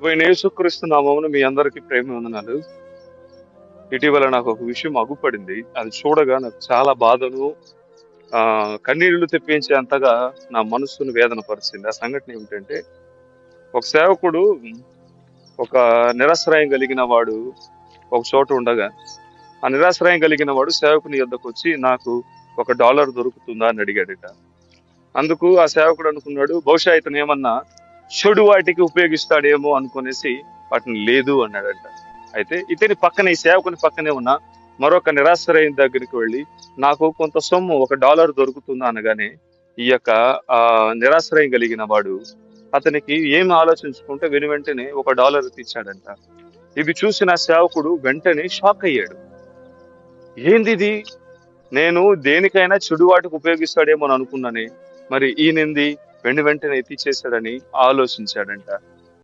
ప్రభువైన యేసుక్రీస్తు నామమున మీ అందరికీ ప్రేమ వందనాలు. ఇటీవల నాకు ఒక విషయం అగుపడింది. అది చూడగా నాకు చాలా బాధను, కన్నీళ్లు తెప్పించేంతగా నా మనస్సును వేదన పరిచింది. ఆ సంఘటన ఏమిటంటే, ఒక సేవకుడు ఒక నిరాశ్రయం కలిగిన వాడు ఒక చోట ఉండగా, ఆ నిరాశ్రయం కలిగిన వాడు సేవకుని యొద్దకు వచ్చి, నాకు $1 దొరుకుతుందా అని అడిగాడట. అందుకు ఆ సేవకుడు అనుకున్నాడు, బహుశా ఇతను ఏమన్నా చెడు వాటికి ఉపయోగిస్తాడేమో అనుకునేసి వాటిని లేదు అన్నాడంట. అయితే ఇతని పక్కనే, ఈ సేవకుని పక్కనే ఉన్న మరొక నిరాశ్రయం దగ్గరికి వెళ్ళి, నాకు కొంత సొమ్ము $1 దొరుకుతుందా అనగానే, ఈ యొక్క ఆ నిరాశ్రయం కలిగిన వాడు అతనికి ఏం ఆలోచించుకుంటే వెంటనే $1 ఇచ్చాడంట. ఇది చూసిన సేవకుడు వెంటనే షాక్ అయ్యాడు. ఏందిది? నేను దేనికైనా చెడు వాటికి ఉపయోగిస్తాడేమో అని అనుకున్నానే, మరి ఈయనంది వెంటనే ఎత్తిచ్చేశాడని ఆలోచించాడంట.